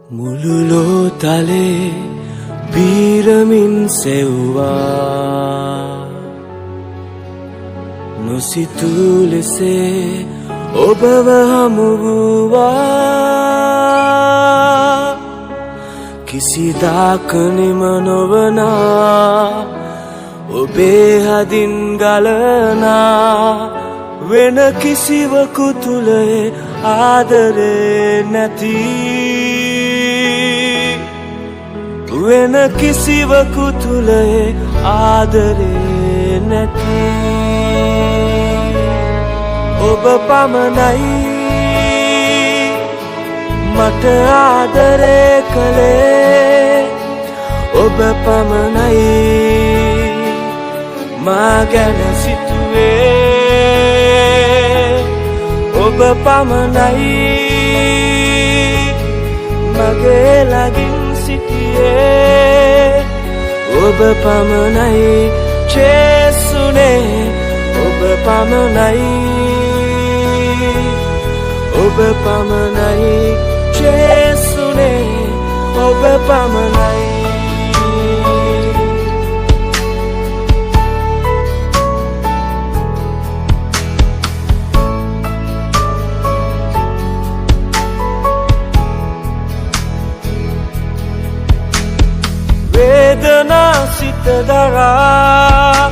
මුළුලෝ තලේ පීරමින් සෙව්වා නොසිතූ ලෙසේ ඔබව හමුවුවා කිසිදාක නිම නොවනා ඔබේ හදින් ගලනා වෙන කිසිවකු තුල ආදරේ නැති වෙන කිසිවකු තුල ආදරේ නැති ඔබ පමණයි මට ආදරේ කළේ ඔබ පමණයි මා ගැන සිතුවේ ඔබ පමණයි මගේ ළඟින් ඔබ පමණයි ජේසුනේ ඔබ පමණයි ඔබ පමණයි ජේසුනේ ඔබ පමණයි වේදනා සිත දරා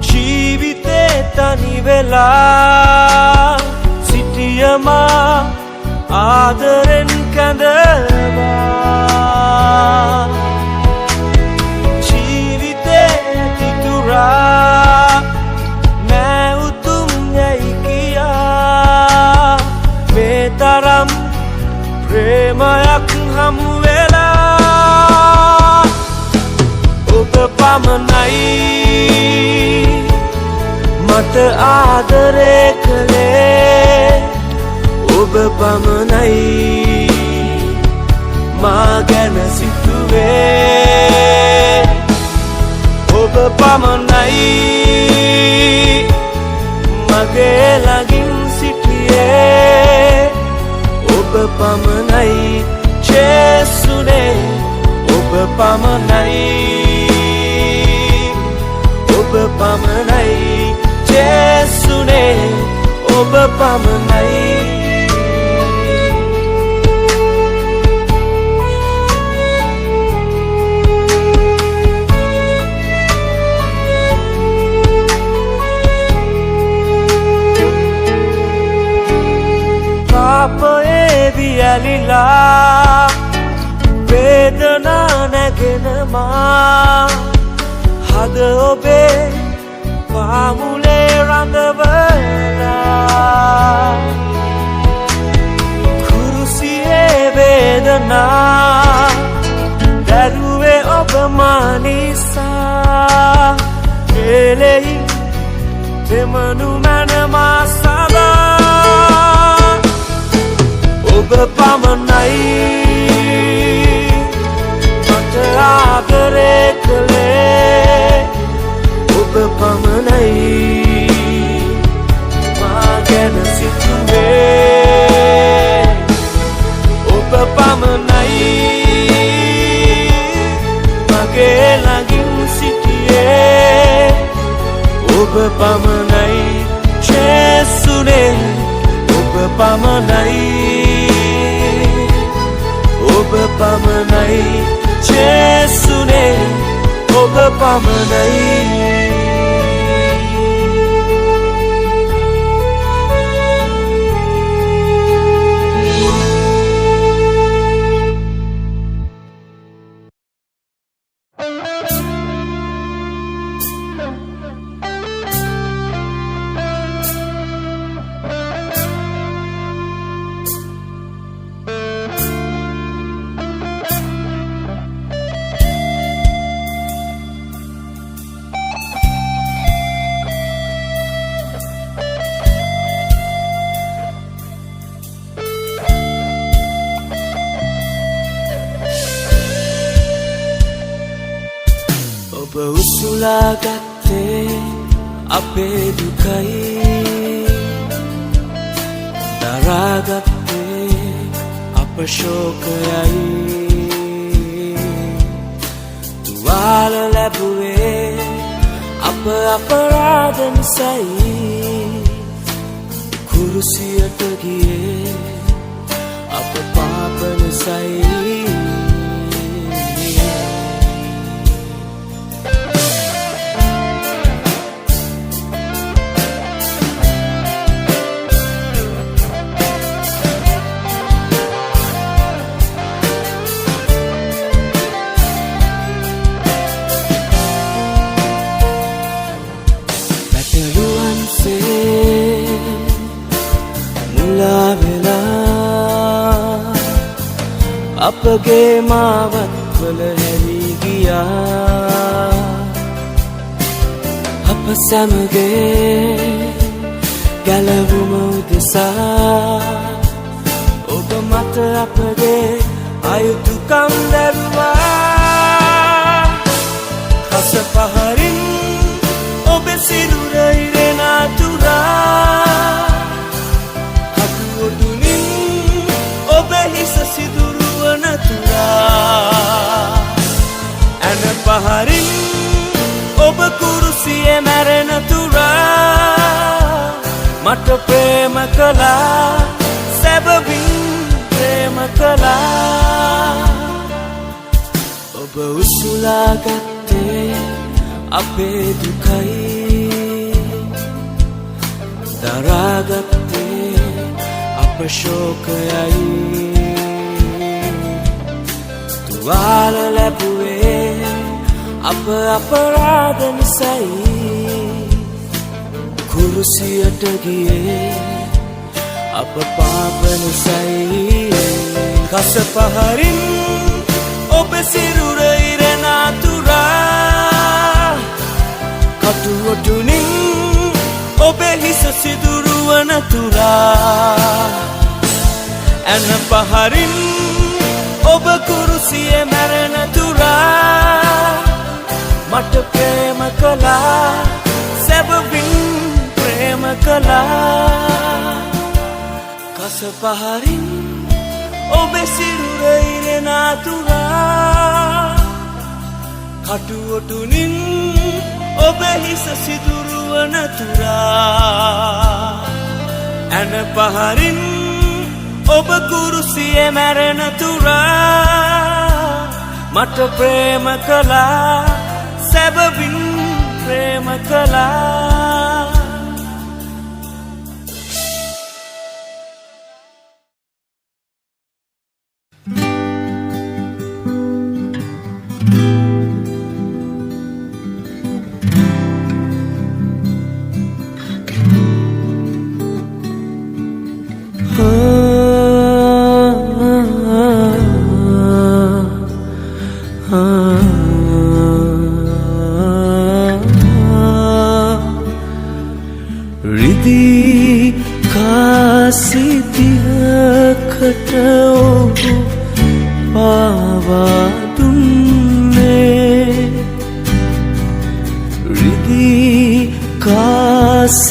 ජීවිතේ තනි වෙලා සිටියමා ආදරෙන් කැඳවා ජීවිතේ ඇතිතුරා නෑ උතුම් යැයි කියා මේ තරම් ප්‍රේමයක් හමු වෙලා ඔබ පමණයි මට ආදරේ කළේ ඔබ පමණයි මා ගැන සිතුවේ ඔබ පමණයි මගේ ළඟින් සිටියේ ඔබ පමණයි ජේසුනේ ඔබ පමණයි ඔබ පමණයි ජේසුනේ ඔබ පමණයි පාපයේ වියලිලා වේදනා නැගෙනමා හද ඔබේ පාමුලේ රඳවලා කුරුසියේ වේදනා දරුවේ ඔබ මානිසා එලෙහි දෙමනු මනමා සදා ඔබ පමණයි මට ආදරේ කළේ ඔබ පමණයි මා ගැන සිතුවේ ඔබ පමණයි මගේ ළඟින් සිටියේ ඔබ පමණයි ජේසුනේ ඔබ පමණයි ඔබ පමණයි ජේසුනේ ඔබ පමණයි ඔබ උසුලා ගත්තේ අපේ දුකයි දරාගත්තේ අප ශෝකයයි තුවාල ලැබුවේ අප අපරාධ නිසයි කුරුසියට ගියේ අප පාප නිසයි අපගේ මාවත්වල හැරී ගියා අප සැමගේ ගැලවුම උදෙසා ඔබ මත අපගේ අයුතුකම් දැරුවා කස පහරින් ඔබ සිරුර ඉරෙන අතුරා හකුවොදුනින් ඔබ හිස සිදුරු ඇන පහරින් ඔබ කුරුසියේ මැරෙන තුරා මට ප්‍රේම කළා සැබවින් ප්‍රේම කළා ඔබ උසුලා ගත්තේ අපේ දුකයි දරාගත්තේ අප ශෝකයයි තුවාල ලැබුවේ අප අපරාධ නිසයි කුරුසියට ගියේ අප පාප නිසයි කස පහරින් ඔබ සිරුර ඉරෙන අතුරා කටුවටුනින් ඔබ හිස සිදුරුවන තුරා ඇන පහරින් ඔබ කුරුසියේ මැරෙන තුරා මට ප්‍රේම කළා සැබවින් ප්‍රේම කළා කස පහරින් ඔබ සිරුර ඉරෙන තුරා කටුවටුනින් ඔබ හිස සිදුරුවන තුරා ඇන පහරින් ඔබ කුරුසියේ මැරෙන තුරා මට ප්‍රේම කළා සැබවින් ප්‍රේම කළා සිතියකට ඔහු පාවා දුන්නේ රිදී කාසිතියකට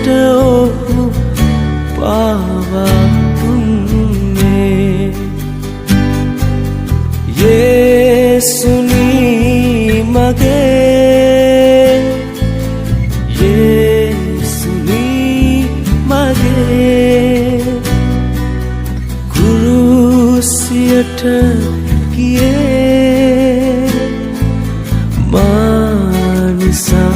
ඔහු පාවා දුන්නේ යේසුනි මගේ කුරුසියට ගියේ මා නිසානේ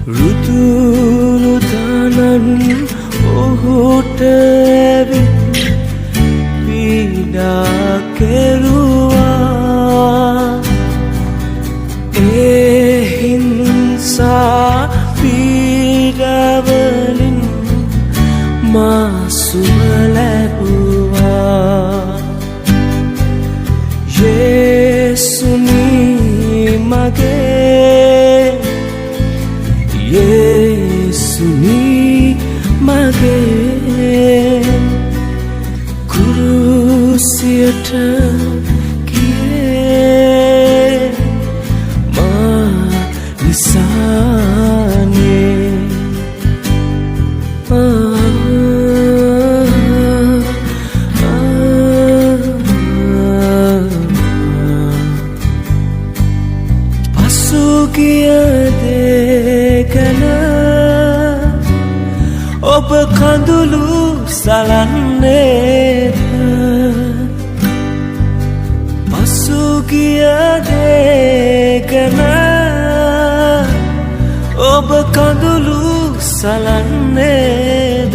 රුතුළු දනන් ඔහුට ඇවිත් පීඩා කෙරුවා ඒ හිංසා පීඩාවලින් මා සුව ලැබුවා යේසුනි මගේ යේසුනි මගේ කුරුසිය සිතට කියේ මා නිසානේ පසුගිය දේ ගැන ඔබ කඳුළු සලන්නේද පසුගිය දේ ගැන ඔබ කඳුළු සලන්නේද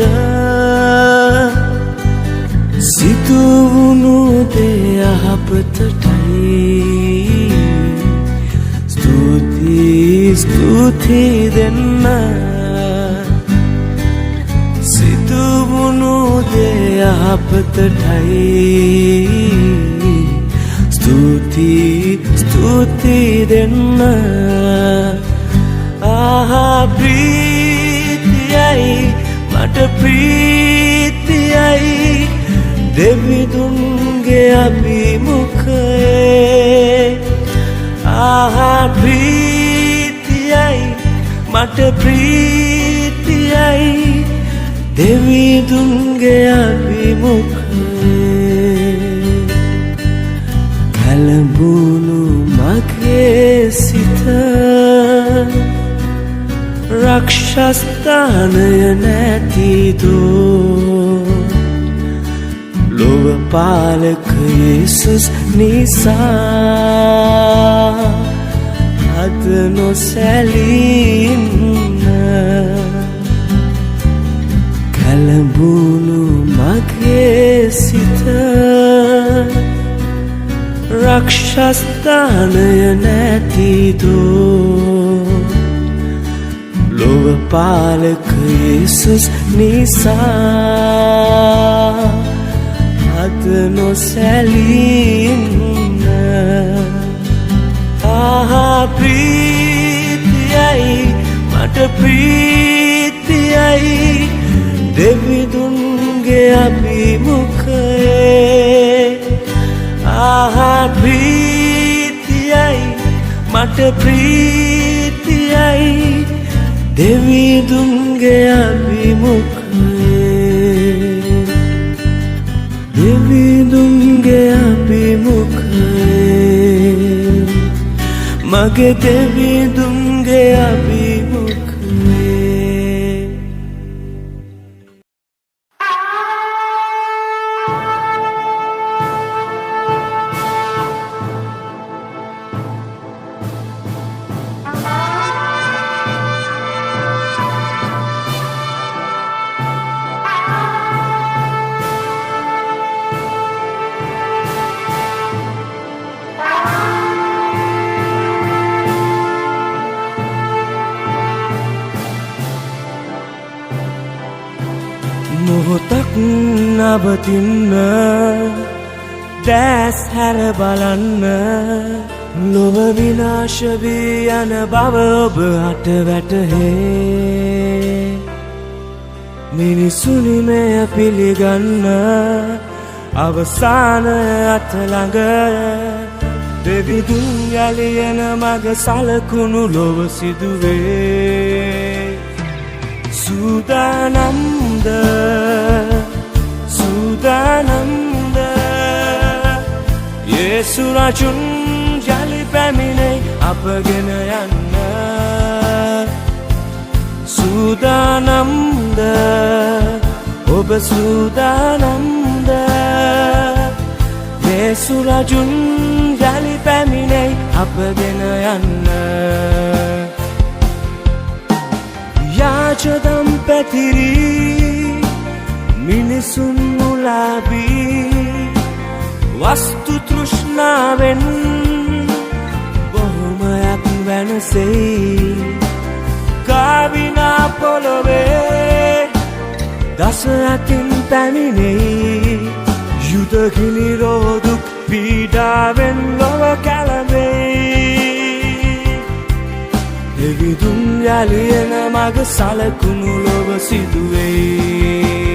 සිදුවුණු දේ යහපතටයි ස්තුති දෙන්න සිදුවුණු දේ යහපතටයි ස්තුති දෙන්න ආහා ප්‍රීතියයි මට ප්‍රීතියයි දෙවිදුන්ගේ අභිමුඛයේ ආහා ප්‍රීතියයි මට ප්‍රීතියයි දෙවිදුන්ගේ අභිමුඛයේ කලඹුණු මගේ සිත රක්ෂස්ථානය නැතිදෝ ලෝකපාලක යේසුස් නිසා අද නොසැලී ඉන්න කලඹුණු මගේ සිත රක්ෂස්ථානය නැතිදෝ ලෝකපාලක යේසුස් නිසා අද නොසැලී ඉන්න ආහා ප්‍රීතියයි මට ප්‍රීතියයි දෙවිදුන්ගේ අභිමුඛයේ ආහා ප්‍රීතියයි මට ප්‍රීතියයි දෙවිදුන්ගේ අභිමුඛයේ දෙවිදුන්ගේ අභිමුඛයේ මගේ දෙවිදුන්ගේ අභිමුඛයේ මොහොතක් නවතින්න දැස් හැර බලන්න ලොව විනාශ වී යන බව ඔබ අට වැටහේ මිනිසුනි මෙය පිළිගන්න අවසාන අත ළඟ දෙවිදුන් යලියන මග සලකුණු ලොව සිදුවේ සූදානම්ද යේසු රජුන් යලි පැමිණෙයි අපගෙන යන්න සූදානම්ද ඔබ සූදානම්ද යේසු රජුන් යලි පැමිණෙයි අපගෙන යන්න යාචදම් පැතිරි මිනිසුන් මුලාබී වස්තු තෘෂ්ණාවෙන් බොහොමයක් වෙනසෙයි කාවිනා පොළොවේ දස අතින් පැමිණෙයි යුද කිලි රෝදුක් පීඩාවෙන් ලොව කැළඹෙයි දෙවිදුන් යලියන මග සලකුණු ලොව සිදුවෙයි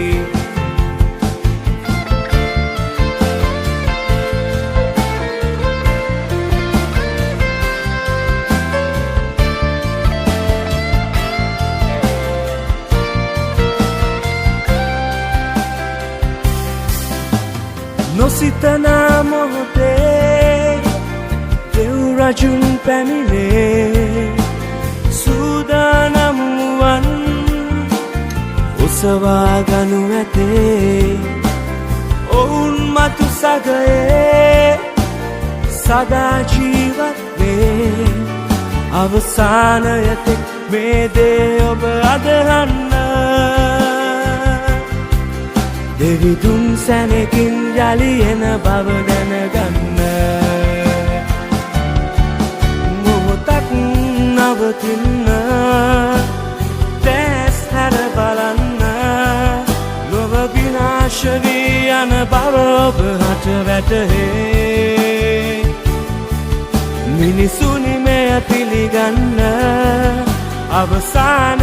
mohote Dev rajun pamine Sudanam wan Usawa ganu ඇතේ ඔවුන් මතු සගයේ සදා ජීවත් වේ අවසානයතෙක් මේ දේ ඔබ අදහන්න දෙවිදුන් සැනකින් යලි එන බව දැනගන්න මොහොතක් නවතින්න දැස් හැර බලන්න ලොව විනාශ වී යන බව ඔබ හට වැටහේ මිනිසුනි මෙය පිළිගන්න අවසාන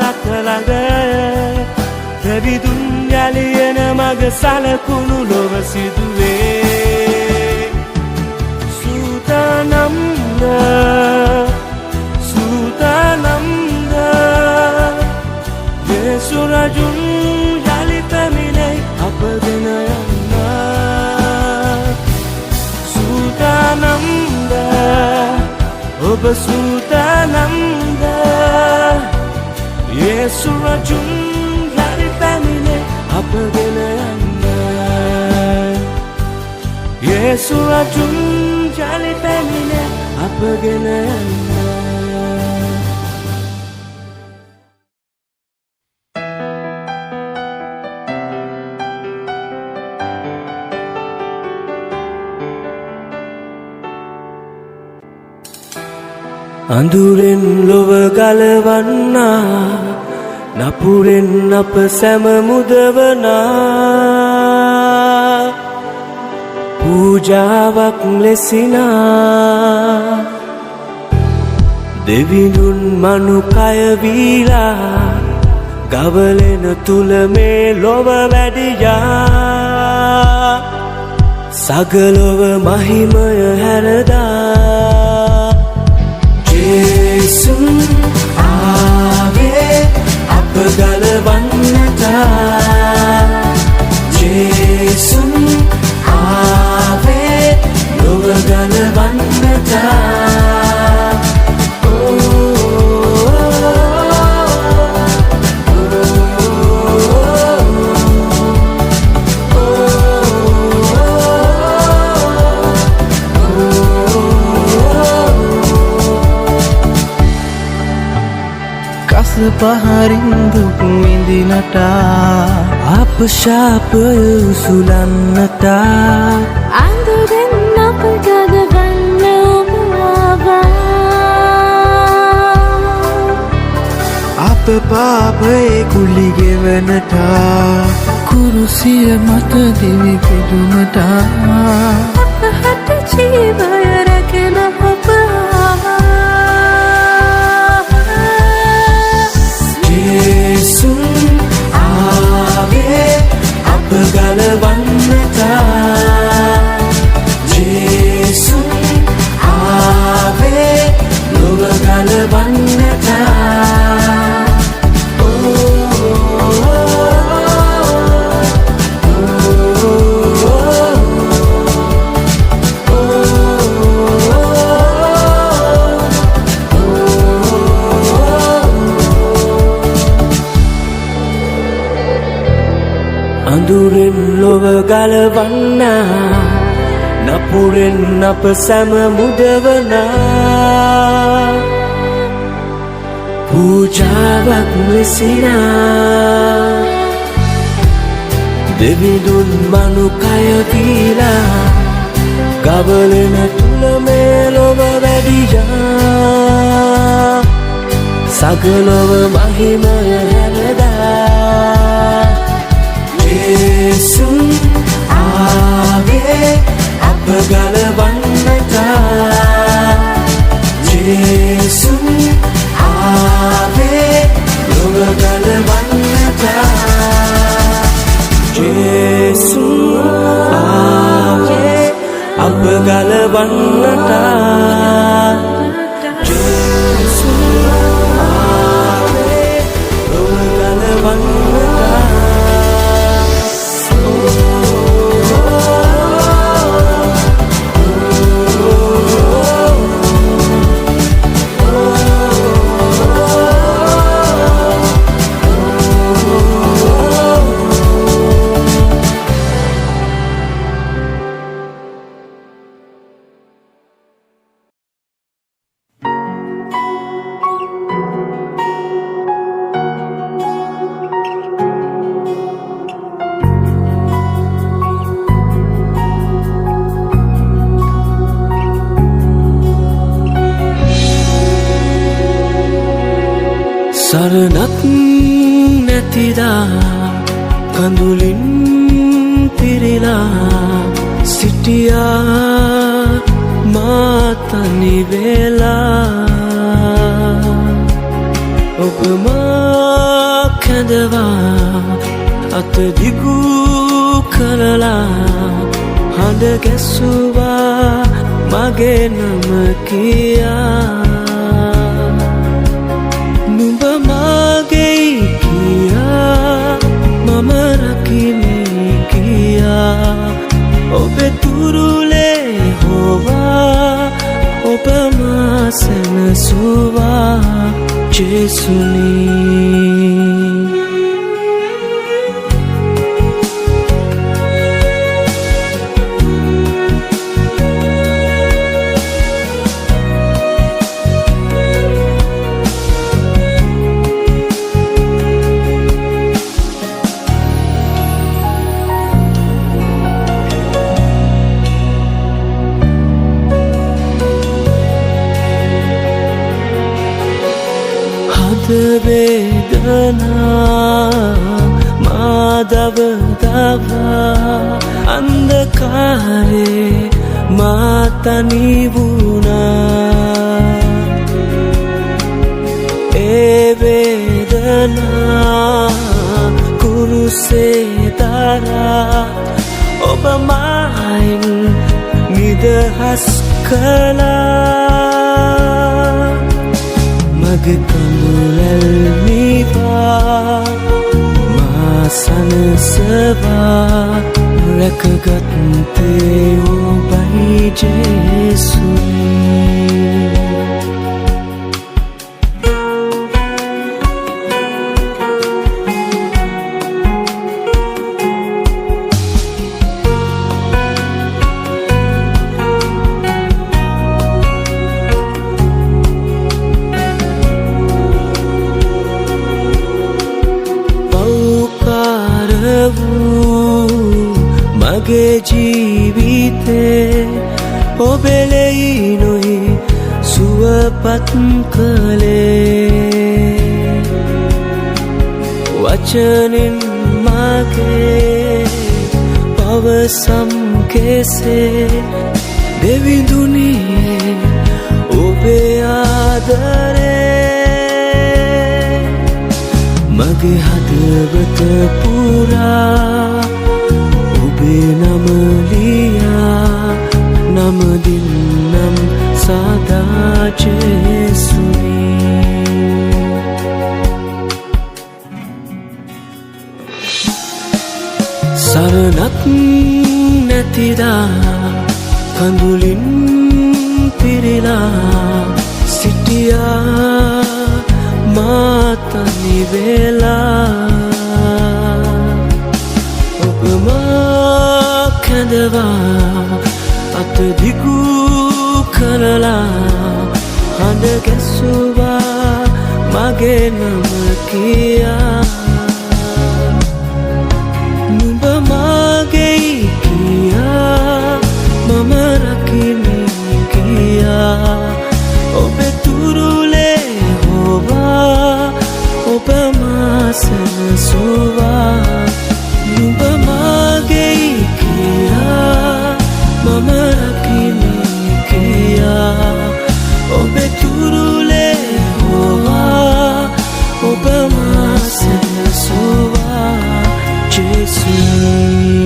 අත්ළඟ දෙවිදුන් යලි එන මග සලකුණු ලොව සිදුවේ සූදානම්ද සූදානම්ද යේසු රජුන් යලි පැමිණෙයි අපගෙන යන්න සූදානම්ද ඔබ සූදානම්ද යේසු රජුන් යලි පැමිණෙයි අපගෙන යන්න යේසු රජුන් යලි පැමිණෙයි අපගෙන යන්න අඳුරෙන් ලොව ගලවන්නා නපුරෙන් අප සැම මුදවනා පූජාවක් ලෙසිනා දෙවිඳුන් මනුකය වීලා ගවලෙන තුල මේ ලොව වැඩියා සගලොව මහිමය හැරදා Yesu ave අප ගලවන්නට Yesu ave ලොව ගලවන්නට පහරින් දුක් විඳිනට අප ශාපය උසුලන්නට අඳුරෙන් අප ගලවන්න ඔබ ආවා අප පාපයේ කුලි ගෙවනට කුරුසිය මත දිවි පිදුමට අප හට ජීවය රැගෙන ඔබ ආවා Yesu ave අප ගලවන්නට Yesu ave ලොව ගලවන්නට අඳුරෙන් ලොව ගලවන්නා නපුරෙන් අප සැම මුදවනා පූජාවක් ලෙසිනා දෙවිඳුන් මනුකය වීලා ගවලෙන තුල මේ ලොව වැඩියා සගලොව මහිමය හැරදා Yesu ave අප ගලවන්නට Yesu ave ලොව ගලවන්නට Yesu ave අප ගලවන්නට Yesu ave ලොව ගලවන්නට සරණක් නැතිදා කඳුලින් පිරිලා සිටියා මා තනි වෙලා ඔබ මා කැඳවා අත දිගු කරලා හඬ ගැසුවා මගේ නම කියා නුඹ මගේ කියා මම රකිමි කියා ඔබේ තුරුලේ හොවා ඔබ මා සැනසුවා ජේසුනී වේදනා මාදව දවා අන්ධකාරේ මා තනි වුණා ඒ වේදනා කුරුසේ දරා ඔබ මායින් නිදහස් කළා මගේ කඳුලැල් නිවා මා සනසවා රැකගත්තේ ඔබයි ජේසුනී මගේ ජීවිතේ ඔබෙලෙයි නොහි සුවපත් කළේ වචනින් මගේ පවසම් කෙසේ දෙවිඳුනියේ ඔබේ ආදරේ මගේ හදවත පුරා ඔබේ නම ලියා නම දින්නම් සදා ජේසුනී සරණක් නැතිදා කඳුලින් පිරිලා සිටියා මා තනි වෙලා ඔබ මා කැඳවා අත දිගු කරලා හඬ ගැසුවා මගේ නම කියා නුඹ මගේ කියා මම රකිමි කියා ඔබේ තුරුලේ හොවා ඔබ මා සැනසුවා නුඹ මගේ කියා මම රකිමි කියා ඔබේ තුරුලේ හොවා ඔබ මා සැනසුවා ජේසුනී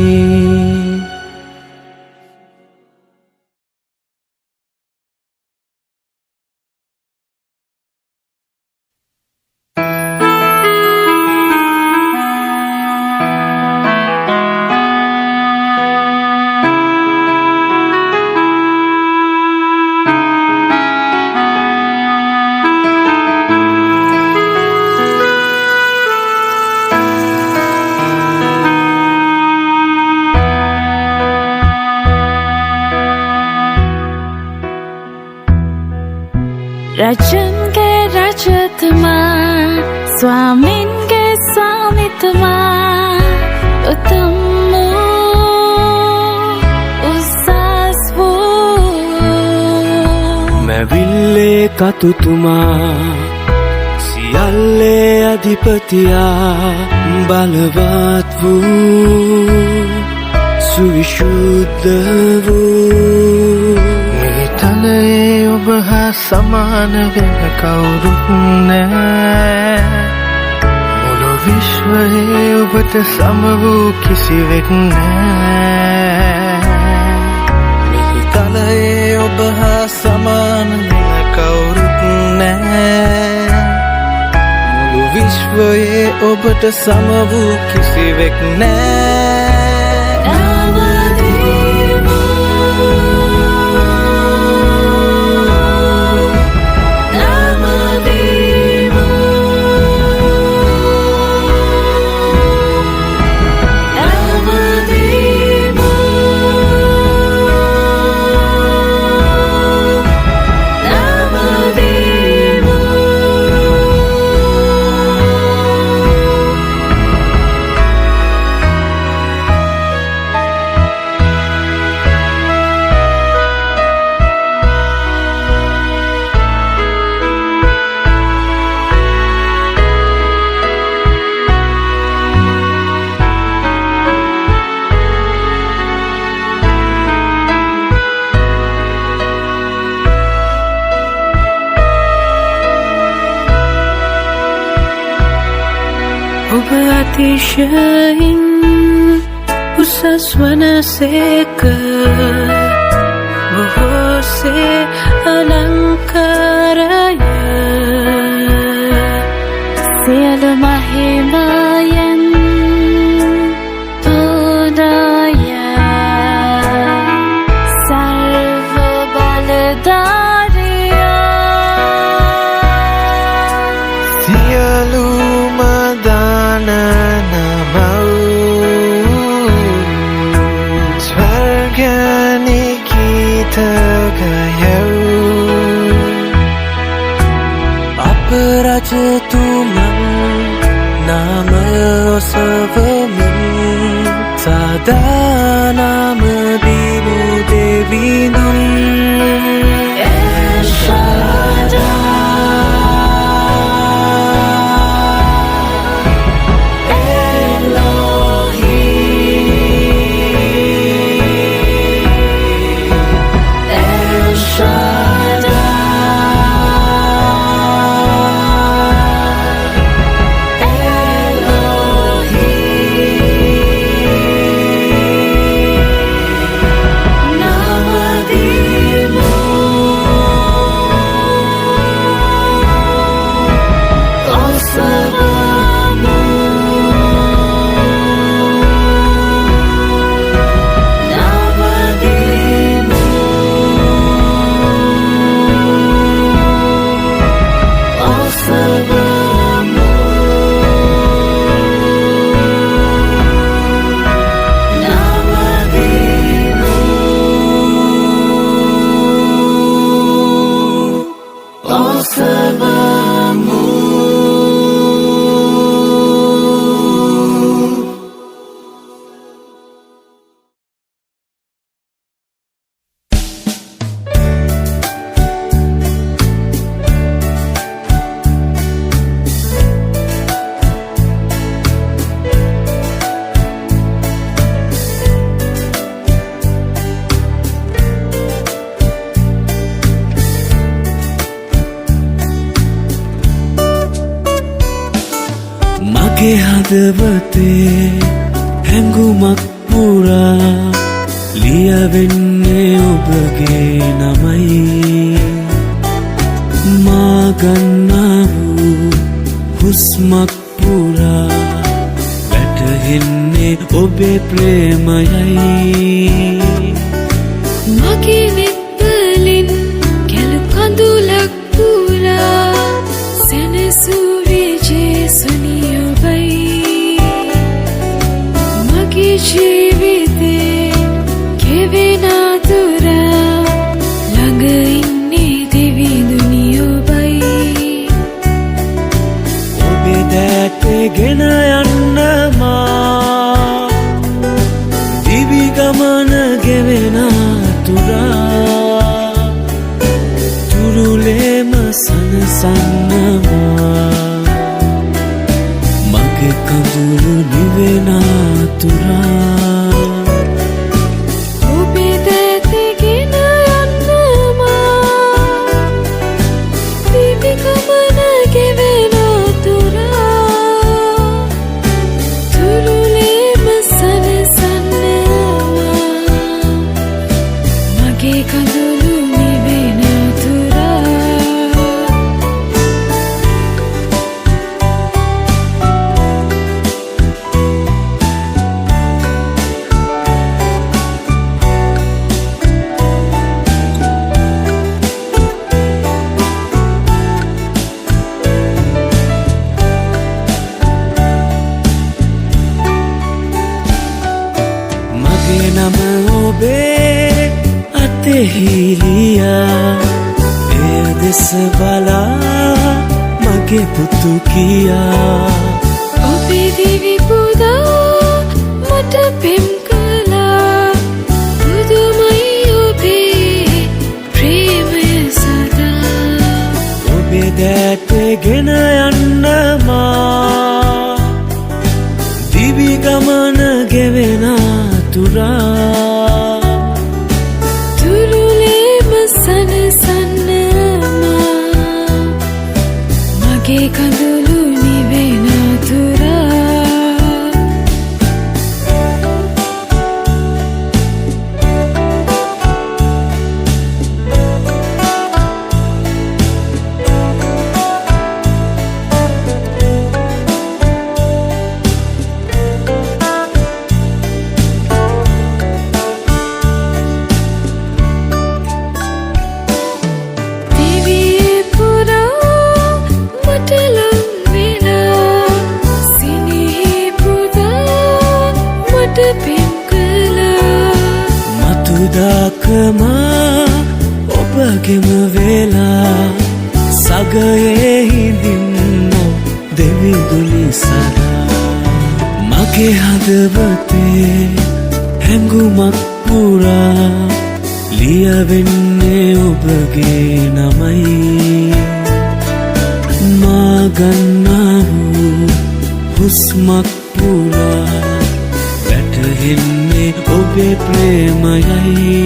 रचन के रचतमा स्वामिन के स्वामित्मा उत्तम उसासवो मैं विल्ले कतुतुमा සියල්ලේ අධිපතියා බලවත් වූ සුවිශුද්ධ වූ මිහිතලයේ ඔබ හා සමාන වෙන කවුරුත් නෑ මුළු විශ්වයේ ඔබට සම වූ කිසිවෙක් නෑ මිහිතලයේ ඔබ හා සමාන වෙන කවුරුත් නෑ මුළු විශ්වයේ ඔබට සම වූ කිසිවෙක් නෑ ඔබ අතිශයින් උසස් වනසේක බොහෝසේ අලංකාරය සියලු මහිමයෙන් තුනය සර්ව බලධාරියා සියලුම දාන නමව් ස්වර්ගනිකීත ගයව් අප රජතුමන් නාම ඔසවමින් සදා නාම දීමු දෙවිඳුන් මගේ හදවතේ හැඟුමක් පුරා ලියවෙන්නේ ඔබගේ නමයි මා ගන්නා වූ හුස්මක් පුරා වැටහෙන්නේ ඔබේ ප්‍රේමයයි මගේ වෙත්වලින් කැළු කඳුලක් පුරා සැනසූ විජේසුනි ඔබයි මගේ ජීවිතේ කෙවෙන අතුරා ළඟ ඉන්නේ දෙවිඳුනි ඔබයි ඔබේ දැටගෙන යන්න මා දිවි ගමන ගෙවෙන තුරා තුරුලේම සනසන්නවා මගේ කඳුළු නිවෙන තුරා නම ඔබේ අතෙහිලියා එය දෙස බලා මගේ පුතු කියා ඔබේ දිවි පුදා මට පෙම් කළා පුදුමයි ඔබේ ප්‍රේමය සදා ඔබේ දැටගෙන යන්න මා දිවි ගමන ගෙවෙන තුරා තුරුලේම සනසන්නමා මගේ කඳුළු නිවෙන තුරා මතුදාකමා ඔබගෙම වෙලා සගයේ හිඳින්න දෙවිදුලි සදා මගේ හදවතේ හැඟුමක් පුරා ලියවෙන්නේ ඔබගේ නමයි මා ගන්නා වූ හුස්මක් පුරා වැටහෙන්නේ ඔබේ ප්‍රේමයයි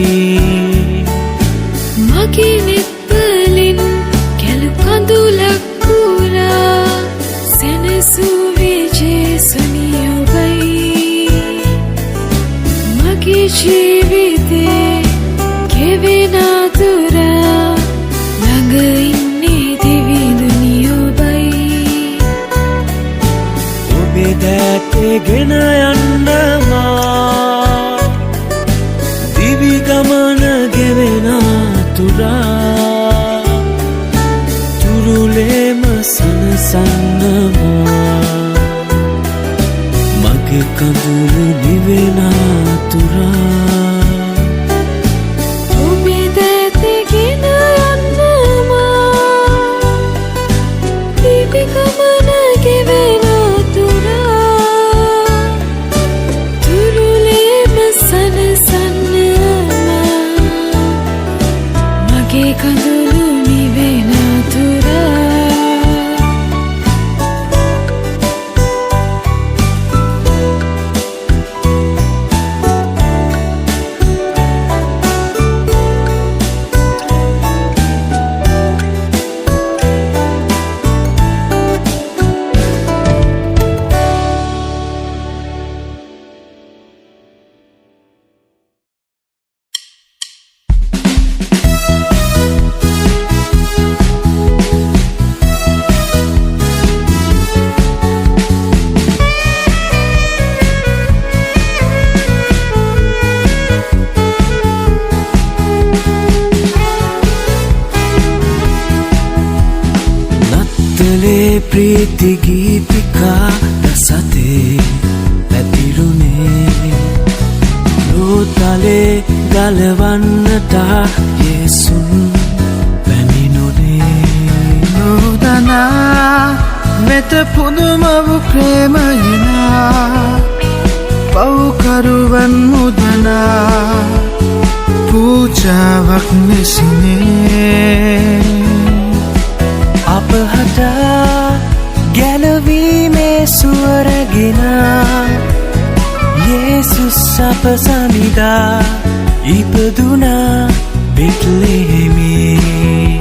මගේ නෙත්වලින් කැලු කඳුලක් පුරා සැනසූ විජේසුනි ඔබයි මගේ ජීවිතේ ගෙවෙන තුරා ළඟ ඉන්නේ දිවිදුනි ඔබයි ඔබේ දැටගෙන යන්න මා දිවි ගමන ගෙවෙන තුරා තුරුලේම සනසන්නමා මගේ කඳුළු නිවෙන තුරා ඔබේ දැතගෙන යන්නමා දිවි ගමන ගෙවෙන තුරා තුරුලේම සනසන්නමා මගේ කඳුළු නිවෙන තුරා प्रीति गीतिका रसते පැතිරුනේ ලෝතලේ ගලවන්නට යේසුන් පැමිණුනේ නොදනා මෙත පුදුම වූ ප්‍රේමයනා පව්කරුවන් මුදනා පූජාවක් මෙසිනේ අපහට ගැලවීමේ සුවරගෙන යේසුස් අප සමිදා ඉපදුනා බෙත්ලෙහෙමේ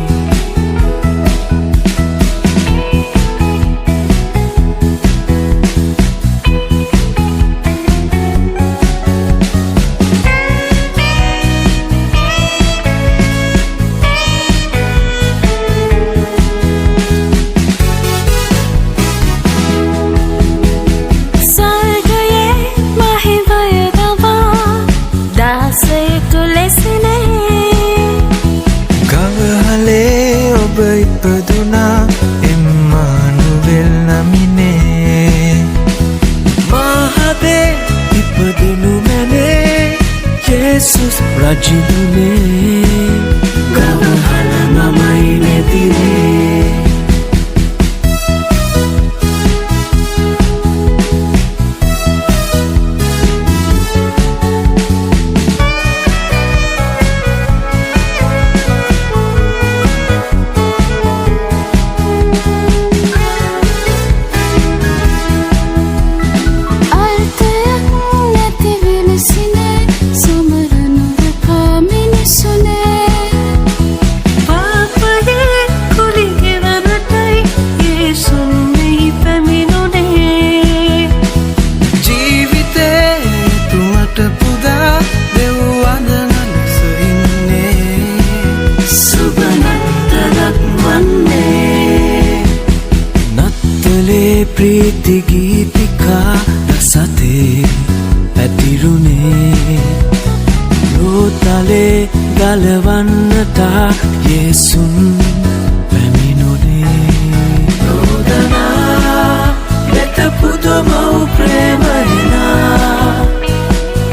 ප්‍රීති ගීතිකා රසතේ ඇතිරුණේ ලෝතලේ ගලවන්නට යේසුන් පැමිණුනේ නෝදනා වෙත පුදුම වූ ප්‍රේමයනා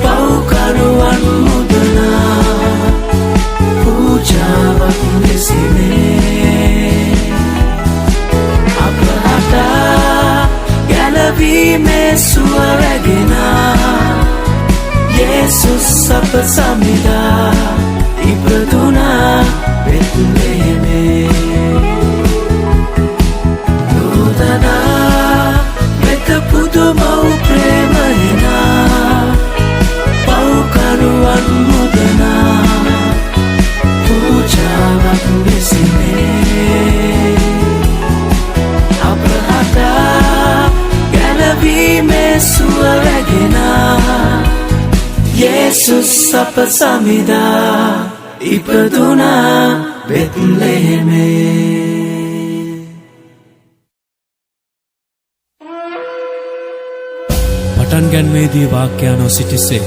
පව්කරුවන් මුදනා පූජාවක් ලෙසිනේ අපහට ගැලවීමේ සුව රැගෙන යේසුස් අප සමිදා ඉපදුනා බෙත්ලෙහෙමේ නෝදනා වෙත පුදුම වූ ප්‍රේමයනා පව්කරුවන් මුදනා පූජාවක් ලෙසිනේ අපහට ගැලවීමේ සුව රැගෙන යේසුස් අප සමිදා ඉපදුනා බෙත්ලෙහෙමේ පටන් ගැන්මේදී වාක්‍යයන්ෝ සිටිසේක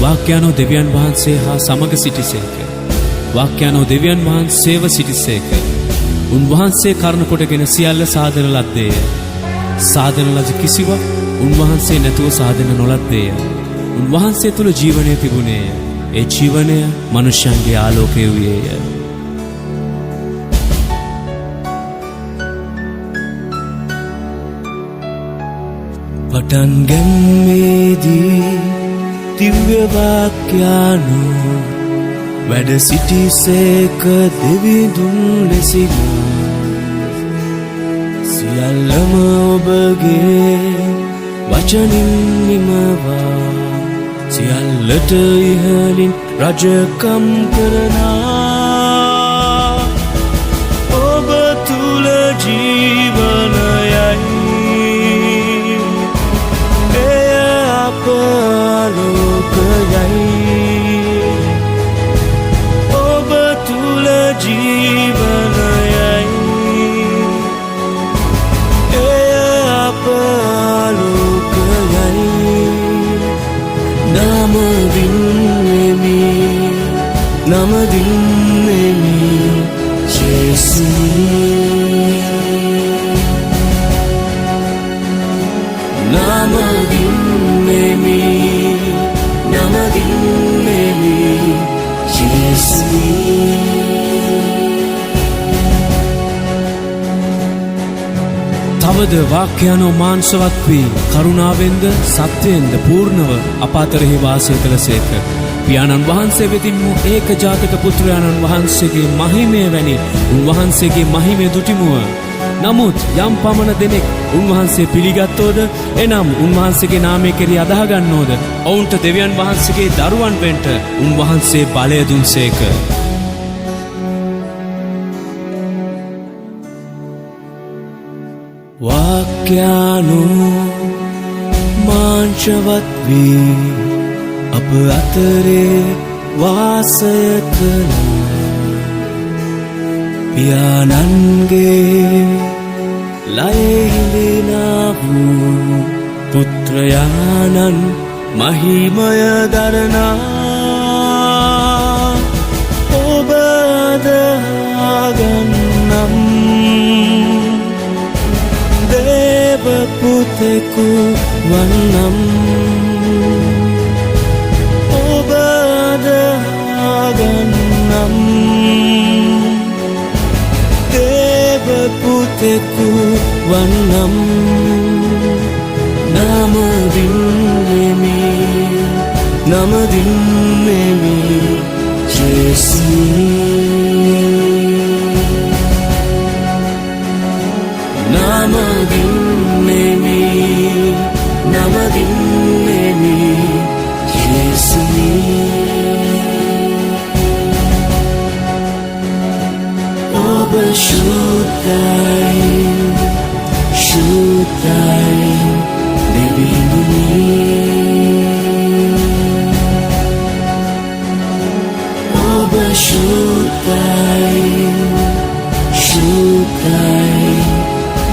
වාක්‍යයන්ෝ දෙවියන් වහන්සේ හා සමග සිටිසේක වාක්‍යයන්ෝ දෙවියන් වහන්සේව සිටිසේක උන්වහන්සේ කරුණ කොටගෙන සියල්ල සාදන ලද්දේය සාදන ලද කිසිවක් උන්වහන්සේ නැතුව සාදන නොලද්දේය උන්වහන්සේ තුළ ජීවනය තිබුණේය ඒ ජීවනය මනුෂ්‍යන්ගේ ආලෝකය වූයේය පටන් ගැන්මේදී දිව්‍ය වාක්‍යයන්ෝ වැඩ සිටිසේක දෙවිඳුන් ලෙසින් සියල්ලම ඔබගේ වචනින් නිමවා සියල්ලට ඉහලින් රජකම් කරනා ඔබ තුල ජීවනයයි එය අප ආලෝකයයි ඔබ තුල ජීවනයයි එය අප ආලෝකයයි නමදින්නෙමි ජේසු නමදින්නෙමි ජේසු තවද වාක්‍යයන්ෝ මාංශවත් වී කරුණාවෙන්ද සත්‍යයෙන්ද පූර්ණව අප අතරෙහි වාසය කළසේක පියාණන් වහන්සේ වෙතින් වූ ඒකජාතක පුත්‍රයාණන් වහන්සේගේ මහිමය වැනි උන්වහන්සේගේ මහිමය දුටිමුව නමුත් යම් පමණ දෙනෙක් උන්වහන්සේ පිළිගත්තෝද එනම් උන්වහන්සේගේ නාමය කෙරෙහි අදහගන්නෝද ඔවුන්ට දෙවියන් වහන්සේගේ දරුවන් වෙන්ට උන්වහන්සේ බලය දුන්සේක වාක්‍යයන්ෝ මාංශවත් වී අප අතරේ වාසය කළ පියාණන්ගේ ලයෙහිඳිනා වූ පුත්‍රයාණන් මහිමය දරනා ඔබ අදහාගන්නම් දේව පුතෙකු වන්නම් ඔබ අදහාගන්නම් දේව පුතෙකු වන්නම් නමදින්නෙමි ජේසු නමදින්නෙමි ජේසු ඔබ ශුද්ධයි දෙවිඳුනි ඔබ ශුද්ධයි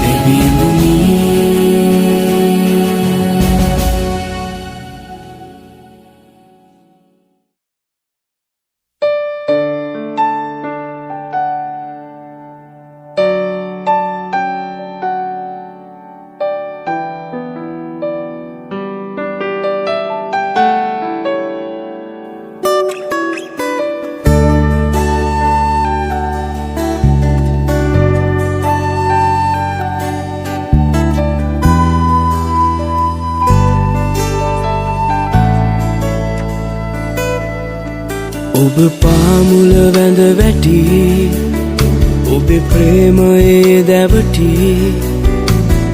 දෙවිඳුනි ඔබ පාමුල වැඳ වැටි ඔබේ ප්‍රේමයේ දැවටි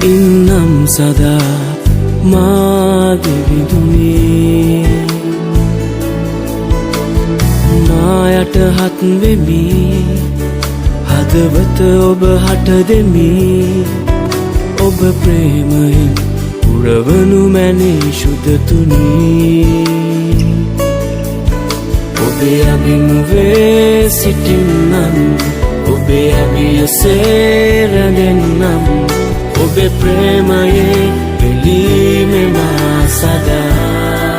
ඉන්නම් සදා මාගේ විදුනේ නායට හත් වෙමි හදවත ඔබ හට දෙමි ඔබ ප්‍රේමයෙන් පුරවනු මැනේ ශුද්ධතුනි ඔබේ අභිමුවේ සිටින්නම් ඔබේ අභියසේ රැඳෙන්නම් ඔබේ ප්‍රේමයේ පිළිමෙනා සදා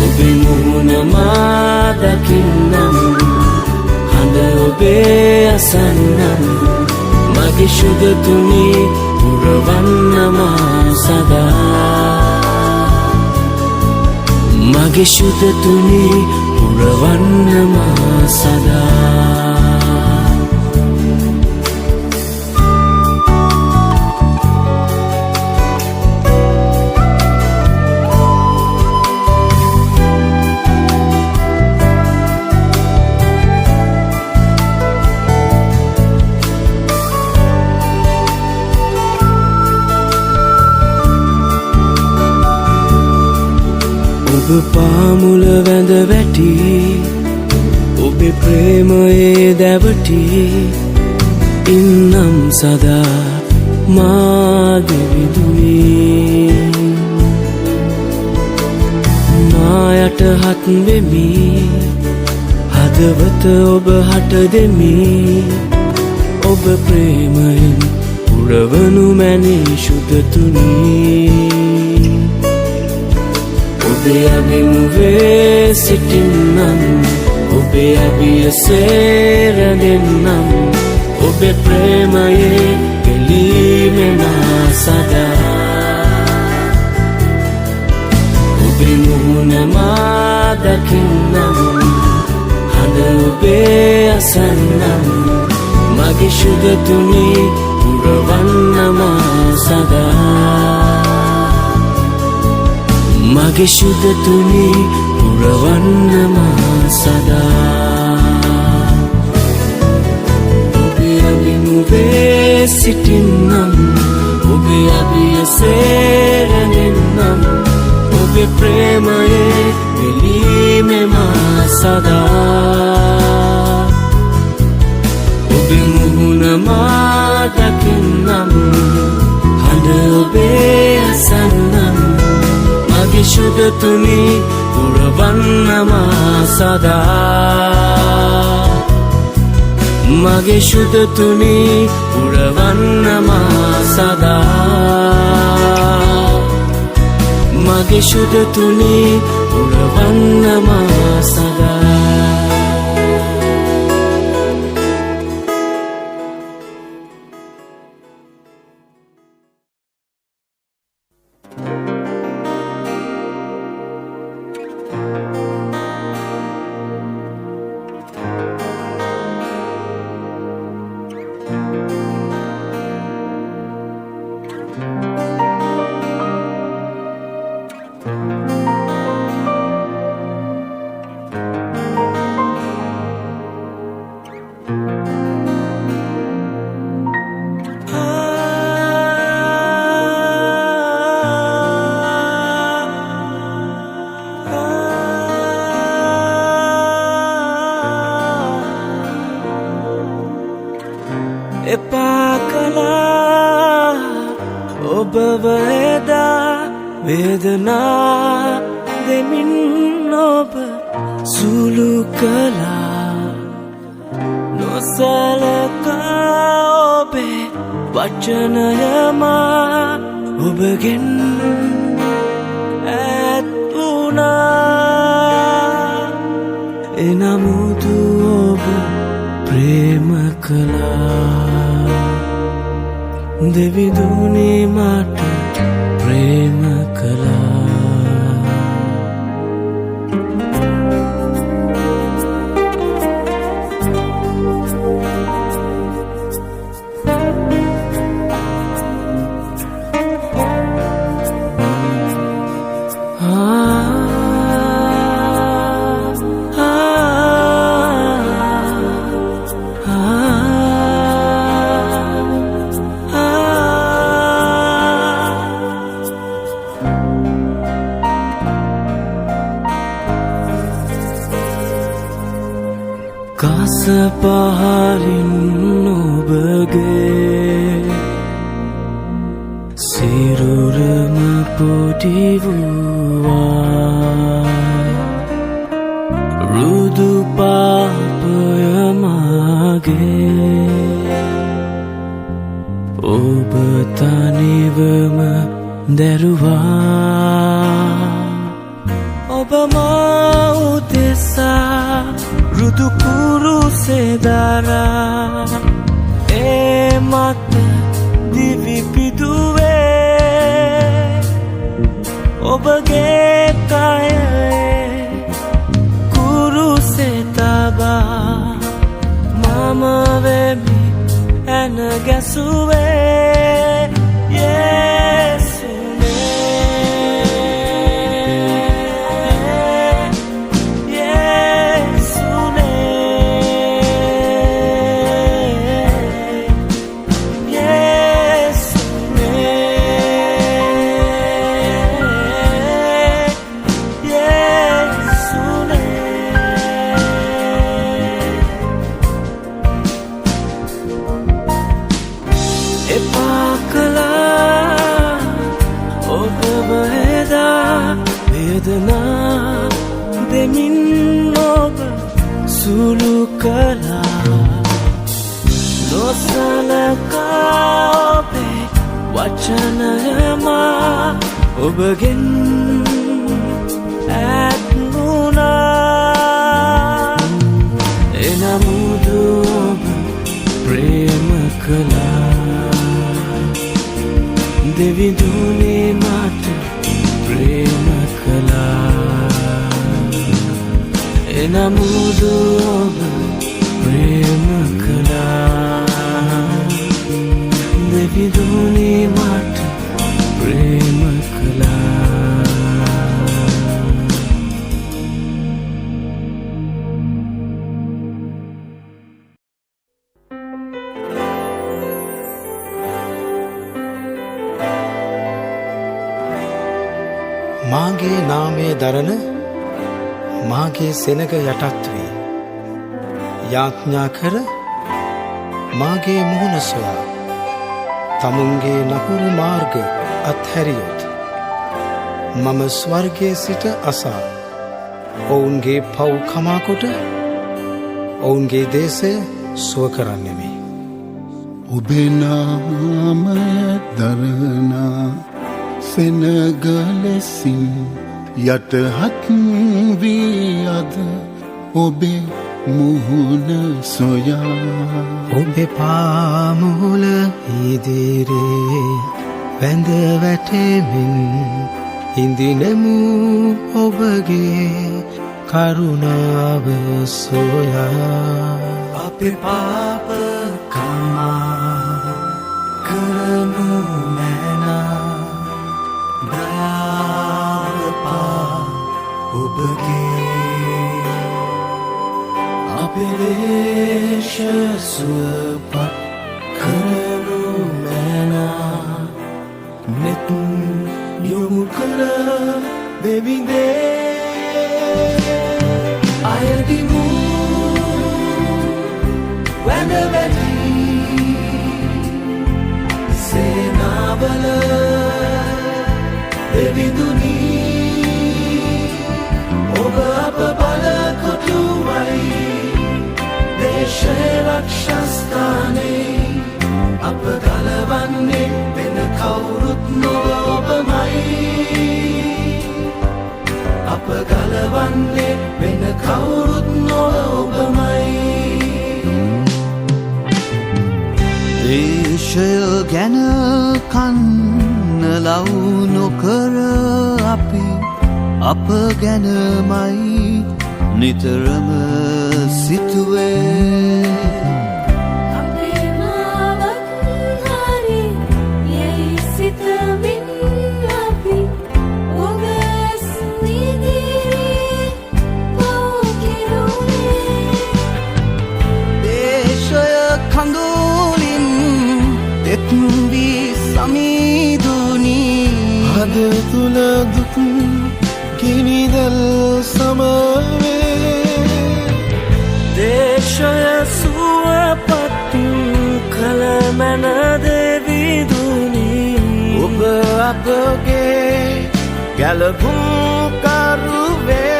ඔබේ මුහුණ මා දකින්නම් හඬ ඔබේ අසන්නම් මගේ ශුද්ධතුනි පුරවන්නම සදා මගේ ශුද්ධතුනි පුරවන්නම සදා ඔබ පාමුල වැඳ වැටි ඔබේ ප්‍රේමයේ දැවටි ඉන්නම් සදා මාගේ විදුනේ නායට හත් වෙමි හදවත ඔබ හට දෙමි ඔබ ප්‍රේමයෙන් පුරවනු මැනේ ශුද්ධතුනි ඔබේ අභිමුවේ සිටින්නම් ඔබේ අභියසේ රැඳෙන්නම් ඔබේ ප්‍රේමයේ පිළිමෙනා සදා ඔබේ මුහුණ මා දකින්නම් හඬ ඔබේ අසන්නම් මගේ ශුද්ධතුනි පුරවන්නම සදා මගේ ශුද්ධතුනි පුරවන්නම සදා ඔබේ අභිමුවේ සිටින්නම් ඔබේ අභියසේ රැඳෙන්නම් ඔබේ ප්‍රේමයේ පිළිමෙම සදා ඔබේ මුහුණ මා දකින්නම් හඬ ඔබේ අසන්නම් මගේ ශුද්ධතුනි පුරවන්නම සදා මගේ ශුද්ධතුනි පුරවන්නම සදා මගේ ශුද්ධතුනි පුරවන්නම සදා එපා කළා ඔබව එදා වේදනා දෙමින් ඔබ සුළු කළා නොසලකා ඔබේ වචනයමා ඔබගෙන් ඈත් වුණා එනමුදු ඔබ ප්‍රේම කළා දෙවිදුනේ මට ප්‍රේම කළා කස පහරින් ඔබගේ සිරුරම පොඩි වූවා රුදු පාපය මගේ ඔබ තනිවම දැරුවා ඔබ මා උදෙසා රුදු කුරුසේ දරා ඒ මත දිවි පිදුවේ ඔබගේ කයේ කුරුසේ තබා මම වෙමි ඇන ගැසුවේ වේදනා දෙමින් ඔබ සුළු කළා නොසලකා ඔබේ වචනයමා ඔබගෙන් ඈත් වුණා එනමුදු ඔබ ප්‍රේම කළා දෙවිඳුනේ මට ප්‍රේම කළා එනමුදු ඔබ ප්‍රේම කළා දෙවිඳුනේ මට ප්‍රේම කළා මාගේ නාමය දරන මාගේ සෙනග යටත් වී යාඥා කර මාගේ මුහුණ සොයා තමුන්ගේ නපුරු මාර්ග අත්හැරියොත් මම ස්වර්ගයේ සිට අසා ඔවුන්ගේ පව් කමාකොට ඔවුන්ගේ දේශය සුව කරන්නෙමි. ඔබේ නාමය දරනා සෙනගලෙසින් යටහත් වී අද ඔබේ මුහුණ සොයා ඔබේ පාමුල ඉදිරියේ වැඳ වැටෙමින් හිඳිනමු ඔබගේ කරුණාව සොයා අපේ පාප කමා කරනු මැනා දයාපා ඔබගේ අපේ දේශ සුවපත් කරනු මැනා නෙත් යොමු කර දෙවිඳේ අයදිමු වැඳ වැටී සේනාවල දෙවිඳුනී ඔබ අප බලකොටුවයි දේශය රක්ෂස්ථානේ අප ගලවන්නේ වෙන කවුරුත් නොව ඔබමයි අප ගලවන්නේ වෙන කවුරුත් නොව ඔබමයි දේශය ගැන කන්න ලව් නොකර අපි අප ගැනමයි නිතරම සිතුවේ අපේ මාවත් හරි යයි සිතමින් අපි ඔබ ඉදිරියේ පව් කෙරුවේ දේශය කඳුලින් දෙත් වී සමීදුනී අද තුල දුක් ගිනිදල් සමවේ දේශ ක්ෂය සුවපත් කල මැන දෙවිදුනි ඔබ අපගේ ගැලපුම් කරුවේ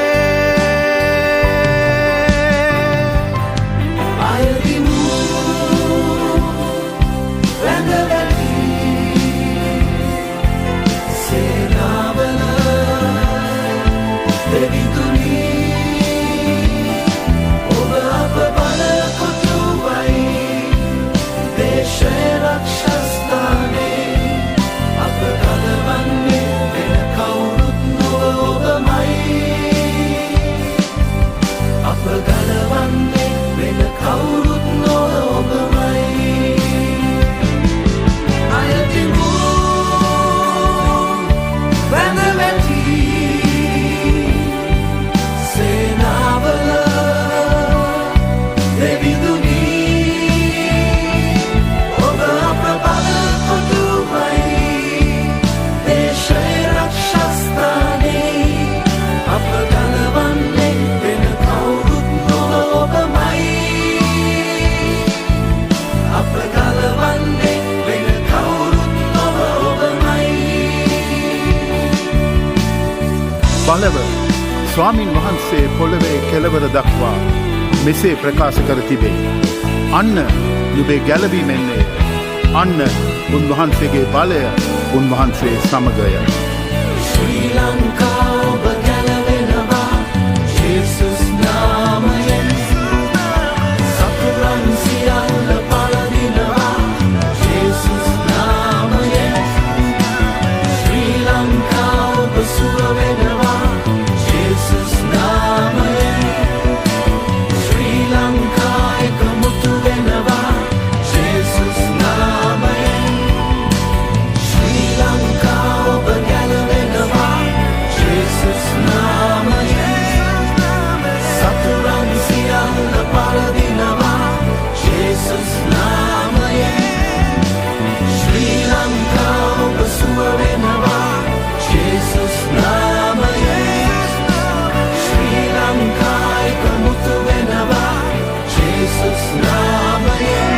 අයදිමු වැඳවැටි සේනාවල දෙවිදුනි ඔබ අප බලකොටුවයි දේශය රක්ෂස්ථානේ අප කලවන්නේ වෙන කවුරුත් නොව ඔබමයි අප ගලවන්නේ වෙන කවුරුත් නොව ඔබමයි අයදිමු වැඳවැටි සේනාවල දෙවිදුනි ඔබ අප බලකොටුවයි දේශය රක්ෂස්ථානේ අප ගලවන්නේ වෙන කවුරුත් නොව ඔබමයි අප ගලවන්නේ වෙන කවුරුත් නොව ඔබමයි බලව ස්වාමින් වහන්සේ පොළවේ කෙළවර දක්වා මෙසේ ප්‍රකාශ කර තිබේ. අන්න නුබේ ගැලවීමෙන්නේ අන්න උන්වහන්සේගේ බලය උන්වහන්සේ සමගය. ශ්‍රී ලංකා ඔබ ගැලවෙනවා ජේසුස් නාමයෙන් සතුරන් සියල්ල පලදිනවා ජේසුස් නාමයෙන් ශ්‍රී ලංකා ඔබ සුව වෙනවා ජේසුස් නාමයෙන් ශ්‍රී ලංකා එකමුතු වෙනවා ජේසුස් නාමයෙන් ශ්‍රී ලංකා ඔබ ගැලවෙනවා ජේසුස් නාමයෙන් සතුරන් සියල්ල පරදිනවා ජේසුස් නාමයෙන් ශ්‍රී ලංකා ඔබ සුව වෙනවා ජේසුස් නාමයෙන් ශ්‍රී ලංකා එකමුතු වෙනවා ජේසුස් නාමයෙන්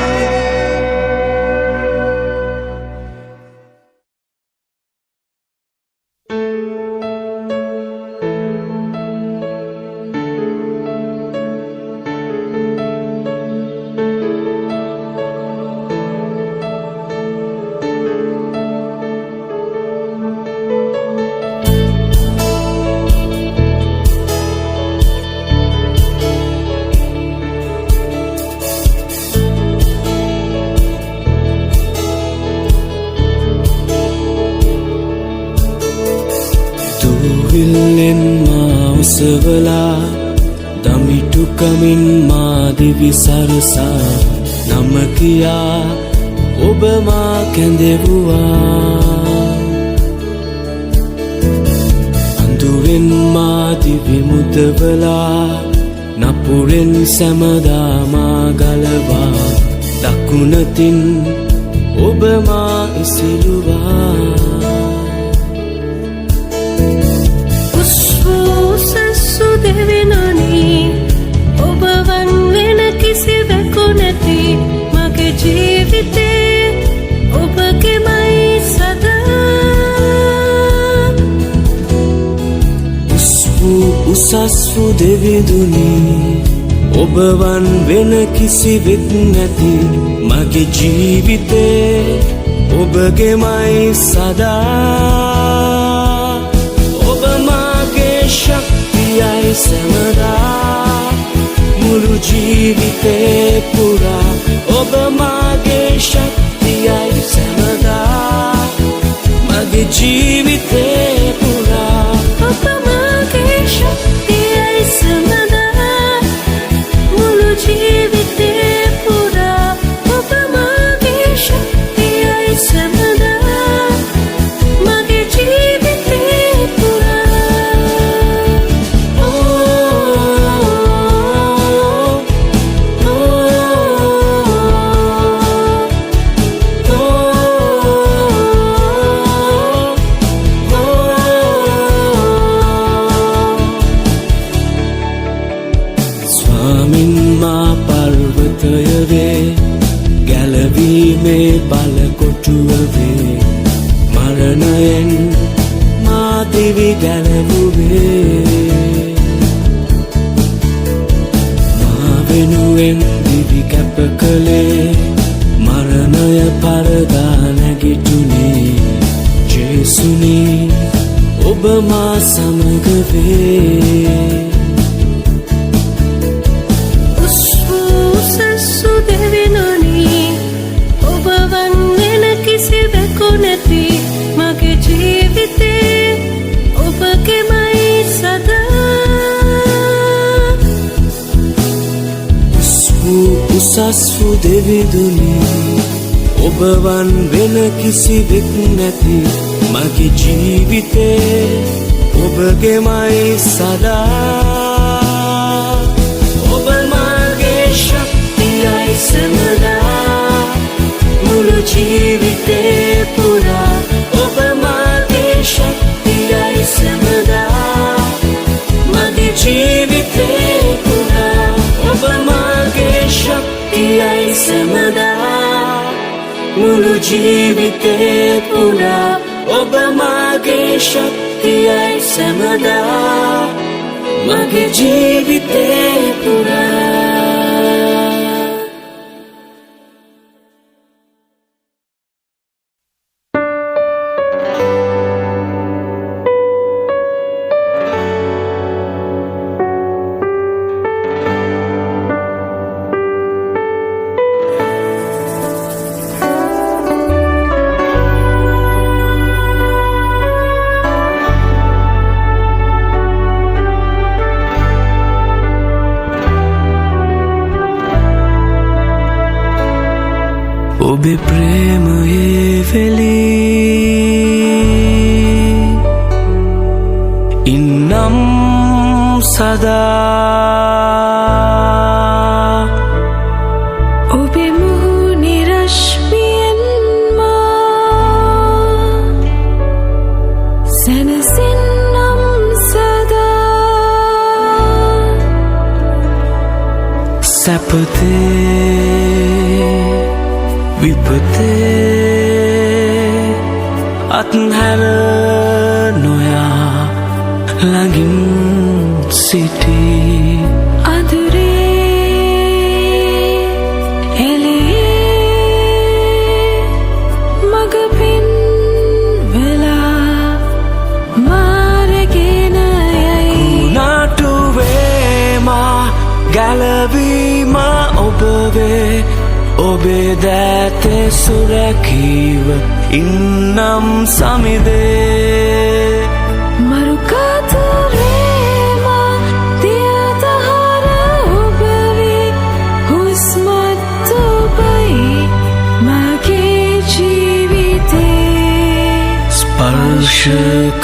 දුවිල්ලෙන් මා උසවලා දමිටුකමින් මා දිවි සරසා නම කියා ඔබ මා කැඳෙවුවා අඳුරෙන් මා දිවි මුදවලා නපුරෙන් සැමදා මා ගලවා දකුණතින් ඔබ මා ඉසිලුවා උස්සස්සු දෙවිනොනි ඔබ වන් වෙන කිසිවෙකු නැති මගේ ජීවිතේ ඔබගෙමයි සදා උසස්වු දෙවිදුනි ඔබ වන් වෙන කිසිවෙක් නැති මගේ ජීවිතේ ඔබගෙමයි සදා ඔබ මාගේ ශක්තියයි සැමදා මුළු ජීවිතේ පුරා ඔබ මාගේ ශක්තියයි සැමදා මගේ ජීවිතේ පුරා ඔබ මගේ ශක්තියයි සැමදා මුළු ජීවිතේ පුරා ඔබ මගේ ශක්තියයි සැමදා මගේ ජීවිතේ පුරා ස්වාමින් මා පර අනර්ථය වේ ගැලවීමේ බලකොටුව වේ මරණයෙන් මා දිවි ගැලවුවේ මා වෙනුවෙන් දිවි කැප කළේ මරණය පරදා නැගිටුනේ ජේසුනි ඔබ මා සමග වේ උසස්සු දෙවිනොනි ඔබ වන්නෙන කිසිවෙකු නැති මගේ ජීවිතේ ඔබගෙමයි සදා උසස්වු දෙවිදුනි ඔබ වන් වෙන කිසිවෙක් නැති මගේ ජීවිතේ ඔබගෙමයි සදා ඔබ මගේ ශක්තියයි සමදා මුළු ජීවිතේ පුරා ඔබ මගේ ශක්තියයි සමදා මගේ ජීවිතේ පුරා ඔබ මගේ ශක්තියයි සමදා මුළු ජීවිතේ පුරා ඔබ මගේ ශක්තියයි සමදා මගේ ජීවිතේ පුරා ඔබේ ප්‍රේමයේ වෙලී ඉන්නම් සදා ඔබේ මුහුණේ රශ්මියෙන් මා සැනසෙන්නම් සදා සැපතේ විපතේ අත්හැර නොයා ළඟින් සිටී අදුරේ එළියේ මග පෙන්වලා මාරගෙන යයි නාටුවේ මා ගැලවීම ඔබ වේ ඔබේ දෑතේ සුරැකීව ඉන්නම් සමිදේ මරුකාතරේ මා දියදහර ඔබ වේ හුස්මත් ඔබයි මගේ ජීවිතේ ස්පර්ශ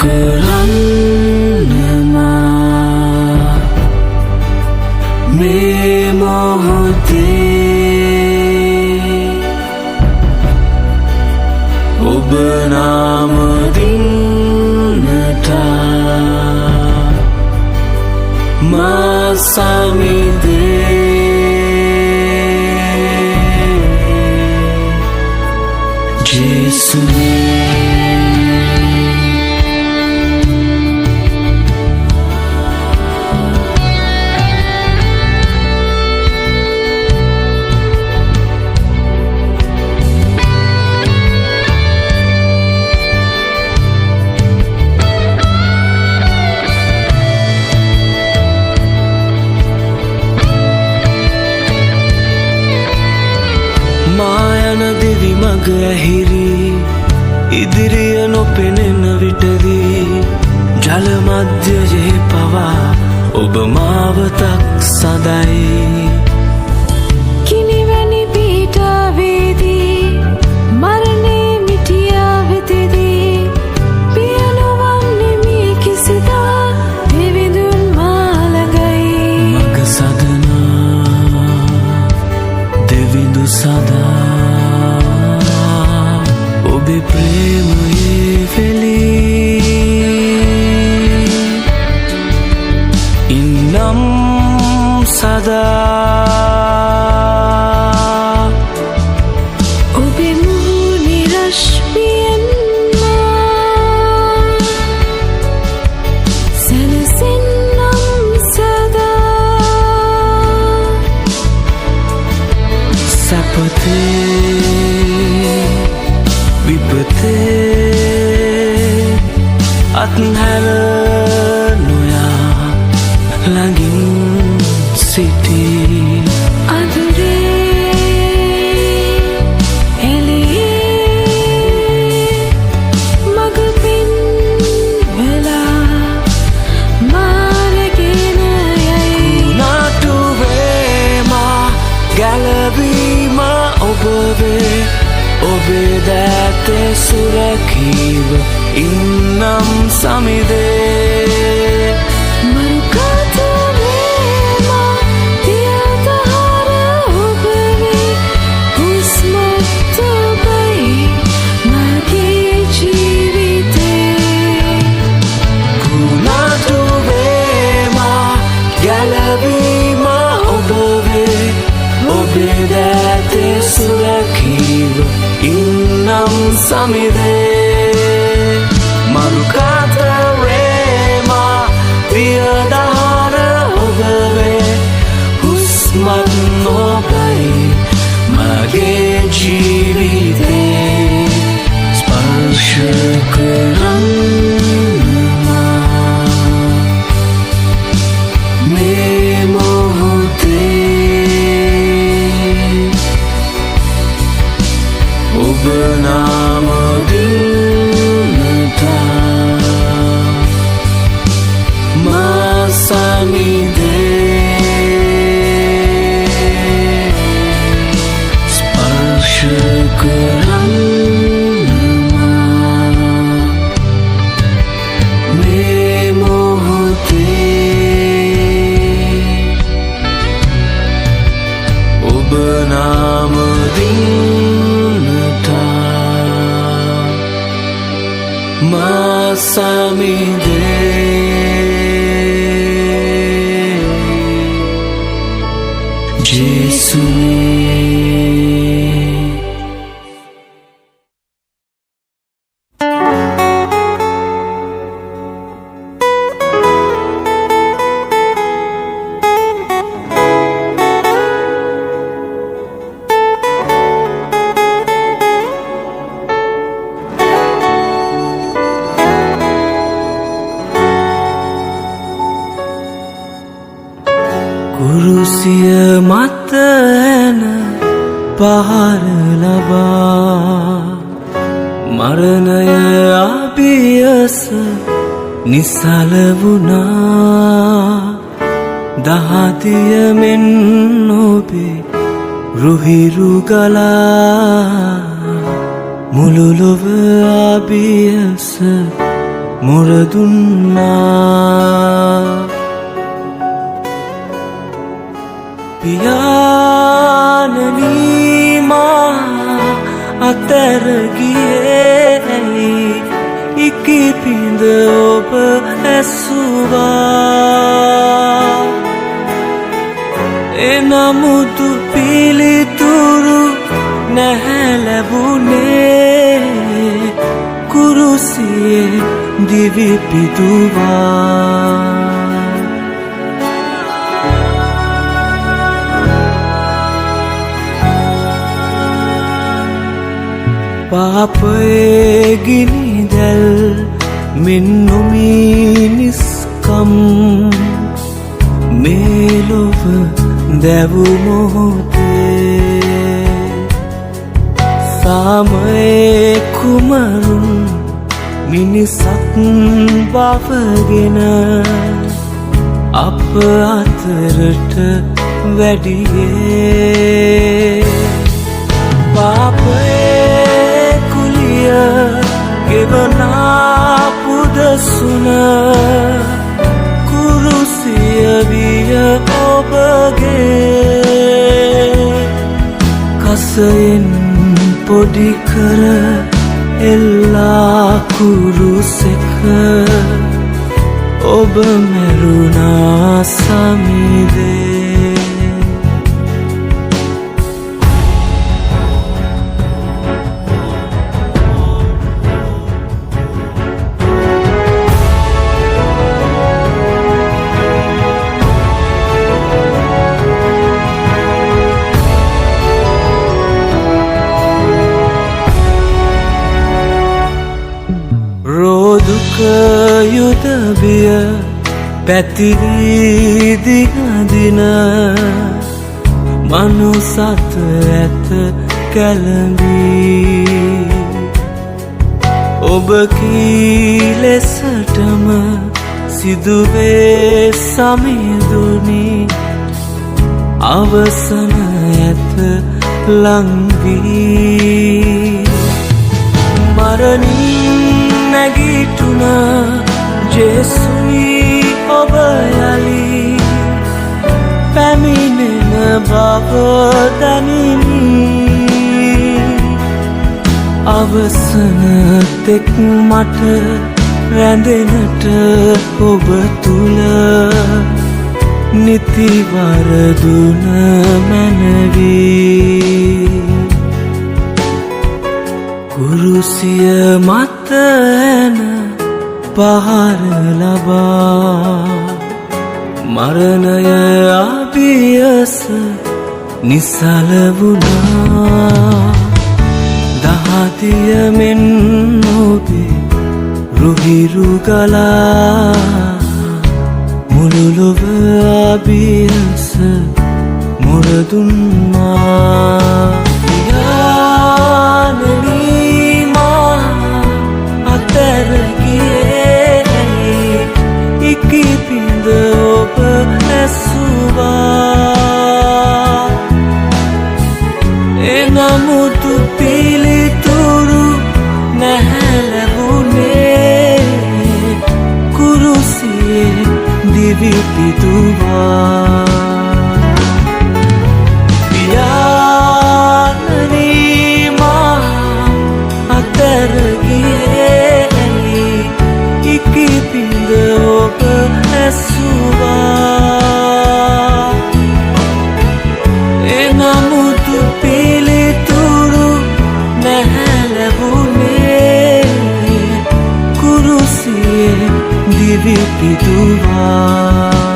කරන්න මා මේ මොහොතේ ඔබ නාම දින්නට මා සමිදේ ජේසුනේ මග ඇහිරි ඉදිරිය නොපෙනෙන විටදී ජල මධ්‍යයේ පවා ඔබ මාවතක් සදයි කිනිවැනි පීඨාවේදී මරණේ මිටියා වෙතදී පිය නොවන්නෙමි කිසිදා දෙවිඳුන් මා ළඟයි මග සදනා දෙවිඳු සදා ඔබේ ප්‍රේමයේ වෙලී ඉන්නම් සදා සැපතේ විපතේ අත්හැර නොයා ළඟින් සිටී ඔබේ දැතේ සුරැකීව ඉන්නම් සමිදේ මරුකතවේමා තියතහර ඔබවේ හුස්මත් ඔබයි මගේ ජීවිතේ කුණාටුවේමා ගැලවීම ඔබවේ ඔබේ දැතේ සුරැකීව ඉන්නම් සමිදේ මරුකතරේමා පියදහර ඔබවේ හුස්මත් නොබයි මගේ ජීවිතේ ස්පර්ශ කරන්නා මේ මොහොතේ ඔබ නාම දිනතා මා සමිදේ ස්පර්ශ කරන්නා මේ මොහොතේ ඔබ නාම සමිදේ ජේසුනේ කුරුසිය මත ඇන පහර ලබා මරණය අභියස නිසල වුණා දහදිය මෙන් ඔබේ රුහිරු ගලා මුළු ලොව අභියස මොරදුන්නා පියාණනී මා අතර ගියේ ඇයි ඉකිපිඳ ඔබ ඇසුවා එනමුතු පිළිතුරු නැහැ ලැබුණේ කුරුසියේ දිවි පිදුවා පාපයේ ගිනි දැල් මෙන් නොමිනිස්කම් මේ ලොව දැවු මොහොතේ සාමයේ කුමරුන් මිනිසක් බවගෙන අප අතරට වැඩියේ පාපයේ කුලිය ගෙවනා පුදසුන කුරුසිය විය ඔබගේ කසයෙන් පොඩි කර එල්ලා කුරුසෙක ඔබ මැරුණා සමිදේ හිතබිය පැතිරී දිගදින මනුසත් ඇත කැළඹී ඔබ කී ලෙසටම සිදුවේ සමිඳුනි අවසන ඇත ලංවී මරණින් නැගිටුණ ජේසුයි ඔබ යලි පැමිණෙන බව දනිමි අවසන තෙක් මට රැඳෙනට ඔබ තුල නිතිවර දුන මැනවී කුරුසිය මත ඇන පහර ලබා මරණය අභියස නිසල වුණා දහදිය මෙන් ඔබේ රුහිරු ගලා මුළු ලොව අභියස මුරදුන්නා යානනී මා අතර ගියේ ඉකිපිඳ ඔබ ඇසුවා එනමුතු පිළිතුරු නැහැ ලැබුණේ කුරුසියේ දිවි පිදුවා පියාණනී මා අතර ගියේ ඉකිපිඳ ඔබ ඇසුවා එනමුතු පිළිතුරු නැහැ ලැබුණේ කුරුසියේ දිවි පිදුවා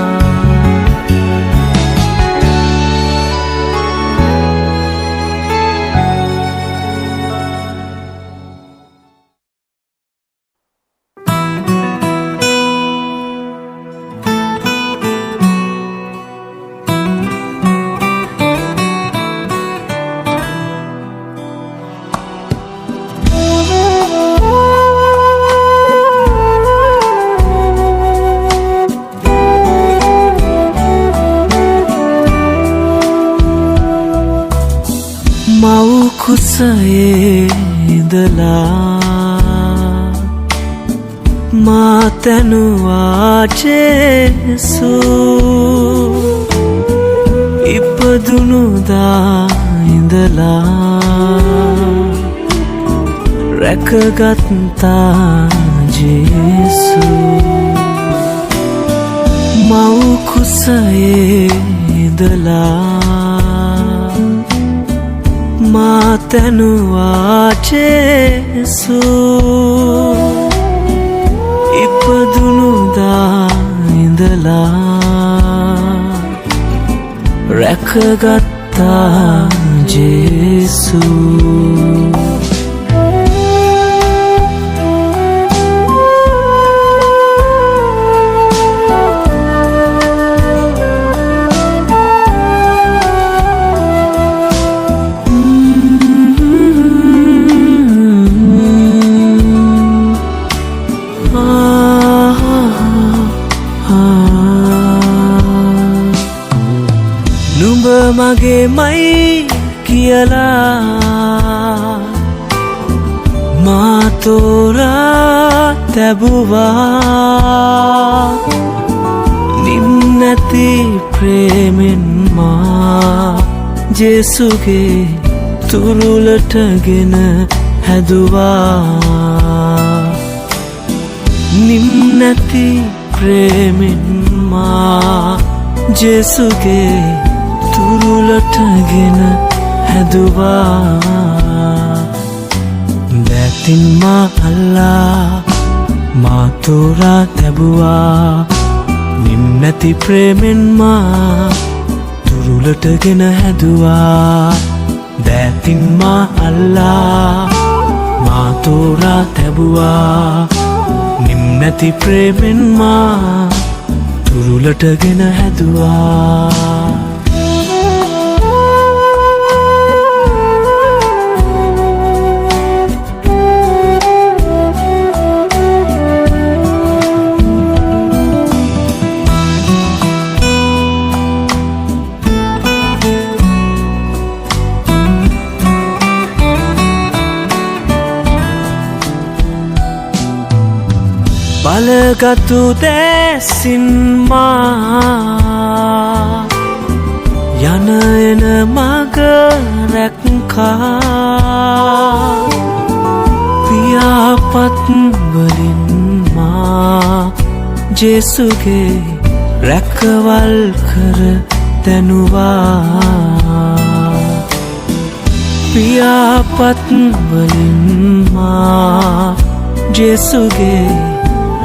කුසයේ ඉඳලා මා තනුවා ජේසු ඉපදුනුදා ඉඳලා රැකගත්තා ජේසු මව් කුසයේ ඉඳලා මා තනුවා ජේසු ඉපදුනුදා ඉඳලා රැකගත්තා ජේසු මගේ මයි කියලා මා තෝරා තැබුවා නිම්නැති ප්‍රේමෙන් මා ජේසුගේ තුරුලටගෙන හැදුවා නිම්නැති ප්‍රේමෙන් මා ජේසුගේ තුරුලටගෙන හැදුවා දැතින් මා අල්ලා මා තෝරා තැබුවා නිම්නැති ප්‍රේමෙන් මා තුරුලටගෙන හැදුවා දැතින් මා අල්ලා මා තෝරා තැබුවා නිම්නැති ප්‍රේමෙන් මා තුරුලටගෙන හැදුවා බලගතු දැසින් මා යන එන මග රැක්කා පියාපත් වලින් මා ජේසුගේ රැකවල් කර දැනුවා පියාපත් වලින් මා ජේසුගේ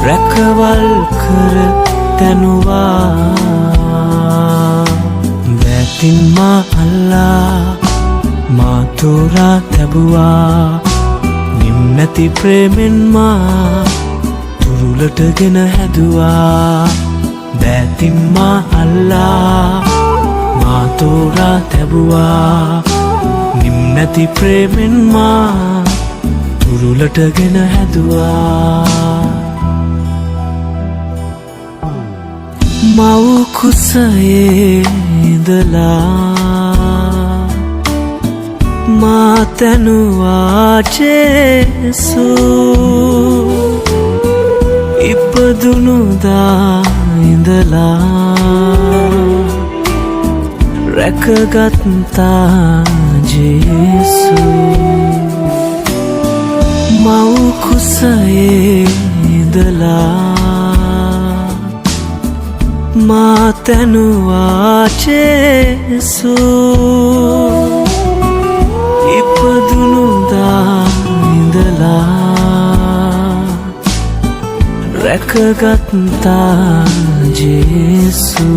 රැකවල් කර දැනුවා දැතින් මා අල්ලා මා තෝරා තැබුවා නිම්නැති ප්‍රේමෙන් මා තුරුලටගෙන හැදුවා දැතින් මා අල්ලා මා තෝරා තැබුවා නිම්නැති ප්‍රේමෙන් මා තුරුලටගෙන හැදුවා මව් කුසයේ ඉඳලා මා තැනුවා ජේසු ඉපදුනුදා ඉඳලා රැකගත්තා ජේසු මව් කුසයේ ඉඳලා මා තැනුවා ජේසු ඉපදුනුදා ඉඳලා රැකගත්තා ජේසු